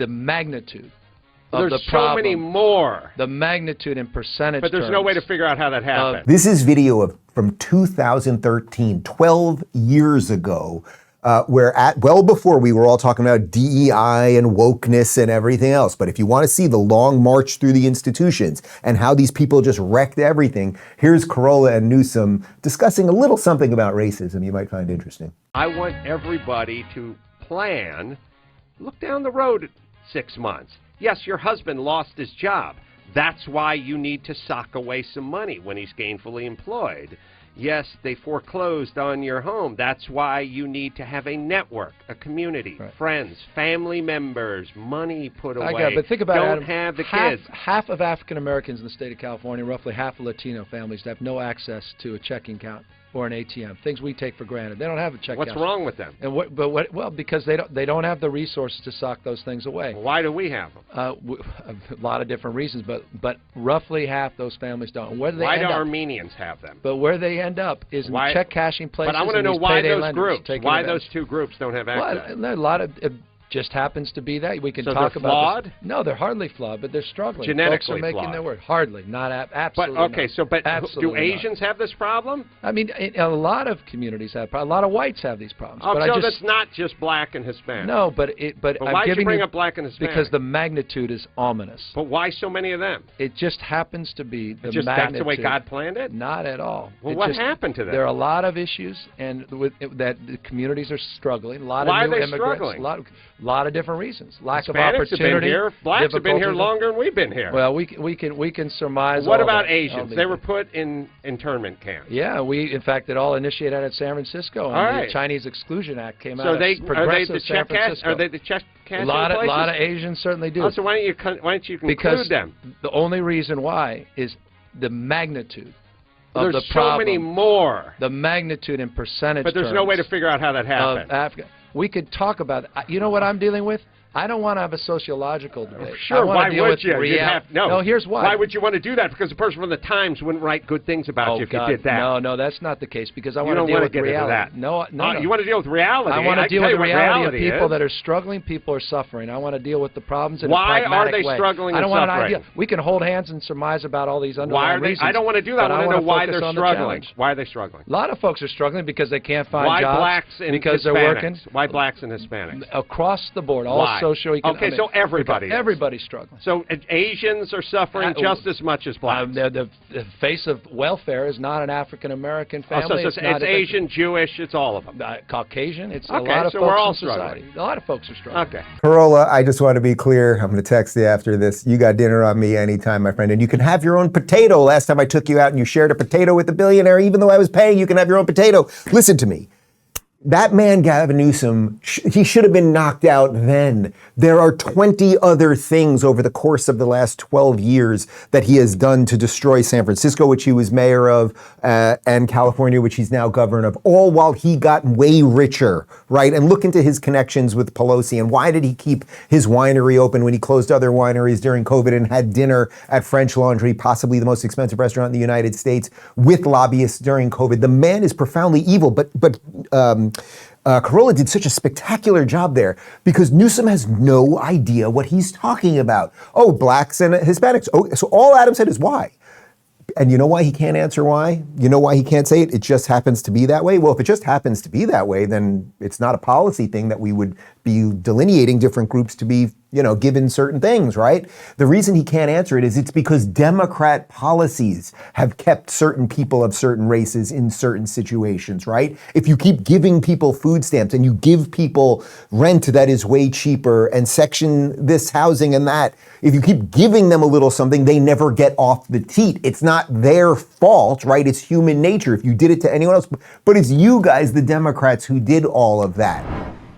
the magnitude of There's the so problem, many more. the magnitude in percentage But there's no way to figure out how that happened. This is video from 2013, 12 years ago, where well before we were all talking about DEI and wokeness and everything else. But if you want to see the long march through the institutions and how these people just wrecked everything, here's Carolla and Newsom discussing a little something about racism you might find interesting. I want everybody to plan, look down the road 6 months. Yes, your husband lost his job. That's why you need to sock away some money when he's gainfully employed. Yes, they foreclosed on your home. That's why you need to have a network, a community, friends, family members, money put away. But think about it, Don't have the kids. Half of African Americans in the state of California, roughly half of Latino families, have no access to a checking account or an ATM, things we take for granted. They don't have a check. What's wrong with them? And well, because they don't have the resources to sock those things away. Why do we have them? A lot of different reasons, but roughly half those families don't. Where do they Why end do up? Armenians have them? But where they end up is in check cashing places. But I want to know why those groups, why those two groups don't have access. Well, a lot of it just happens to be that. We can so talk they're about flawed? This. No, they're hardly flawed, but they're struggling. Genetically Folks are making flawed. their word. Hardly, not absolutely. But okay, not. Do Asians have this problem? I mean, a lot of communities have problems. A lot of whites have these problems. Oh, but so that's not just black and Hispanic. No, but why did you bring up black and Hispanic? Because the magnitude is ominous. But why so many of them? It just happens to be the magnitude. That's the way God planned it? Not at all. Well, what happened to them? There are a lot of issues, and that the communities are struggling. A lot why of new are they immigrants. Struggling? A lot of different reasons. Lack of Hispanics opportunity. Have been here. Blacks have been here longer than we've been here. Well, we can surmise. What about Asians? They were put in internment camps. Yeah, in fact, it all initiated out of San Francisco, and the Chinese Exclusion Act came out of progressive San Francisco. Are they the check cashing places? A lot of Asians certainly do. Oh, so why don't you conclude them? The only reason why is the magnitude of there's the problem. So many more. The magnitude in percentage. But there's no way to figure out how that happened. We could talk about it. You know what I'm dealing with? I don't want to have a sociological debate. Sure, why would you? No, here's why. Why would you want to do that? Because the person from the Times wouldn't write good things about you if you did that. No, that's not the case, because I want to deal with reality. No. You want to deal with reality. I want to deal with the reality of people that are struggling, people are suffering. I want to deal with the problems in a pragmatic way. Why are they struggling and suffering? I don't want an idea. We can hold hands and surmise about all these underlying reasons. I don't want to do that. I want to know why they're struggling. Why are they struggling? A lot of folks are struggling because they can't find jobs. Why blacks and because they're working. Why blacks and Hispanics? Across the board, all socioeconomic. Okay, so everybody. Everybody's struggling. So Asians are suffering just as much as blacks. The face of welfare is not an African American family. It's Asian, Jewish, it's all of them. Caucasian. It's a lot of folks in society. A lot of folks are struggling. Okay. Carolla, I just want to be clear. I'm going to text you after this. You got dinner on me anytime, my friend. And you can have your own potato. Last time I took you out and you shared a potato with a billionaire, even though I was paying, you can have your own potato. Listen to me. That man, Gavin Newsom, he should have been knocked out then. There are 20 other things over the course of the last 12 years that he has done to destroy San Francisco, which he was mayor of, and California, which he's now governor of, all while he got way richer, right? And look into his connections with Pelosi. And why did he keep his winery open when he closed other wineries during COVID and had dinner at French Laundry, possibly the most expensive restaurant in the United States, with lobbyists during COVID? The man is profoundly evil, but Carolla did such a spectacular job there because Newsom has no idea what he's talking about. Oh, blacks and Hispanics. Oh, so all Adam said is why. And you know why he can't answer why? You know why he can't say it? It just happens to be that way? Well, if it just happens to be that way, then it's not a policy thing that we would be delineating different groups to be, given certain things, right? The reason he can't answer it is it's because Democrat policies have kept certain people of certain races in certain situations, right? If you keep giving people food stamps and you give people rent that is way cheaper and section this housing and that, if you keep giving them a little something, they never get off the teat. It's not their fault, right? It's human nature if you did it to anyone else. But it's you guys, the Democrats, who did all of that.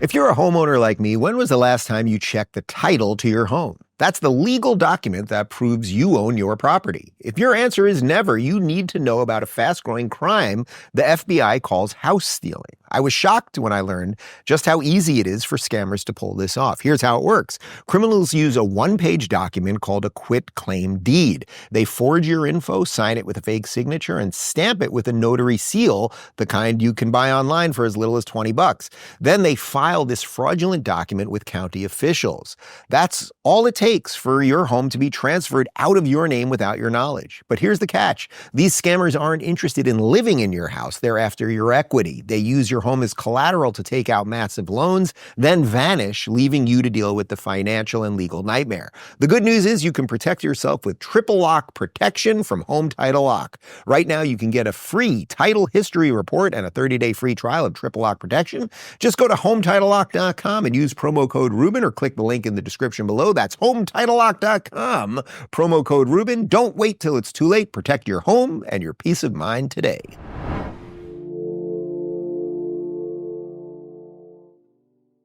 If you're a homeowner like me, when was the last time you checked the title to your home? That's the legal document that proves you own your property. If your answer is never, you need to know about a fast-growing crime the FBI calls house stealing. I was shocked when I learned just how easy it is for scammers to pull this off. Here's how it works. Criminals use a one-page document called a quitclaim deed. They forge your info, sign it with a fake signature, and stamp it with a notary seal, the kind you can buy online for as little as $20. Then they file this fraudulent document with county officials. That's all it takes for your home to be transferred out of your name without your knowledge. But here's the catch. These scammers aren't interested in living in your house. They're after your equity. They use your home as collateral to take out massive loans, then vanish, leaving you to deal with the financial and legal nightmare. The good news is you can protect yourself with triple lock protection from Home Title Lock. Right now, you can get a free title history report and a 30-day free trial of triple lock protection. Just go to HometitleLock.com and use promo code Rubin, or click the link in the description below. That's HometitleLock.com. Promo code Rubin. Don't wait till it's too late. Protect your home and your peace of mind today.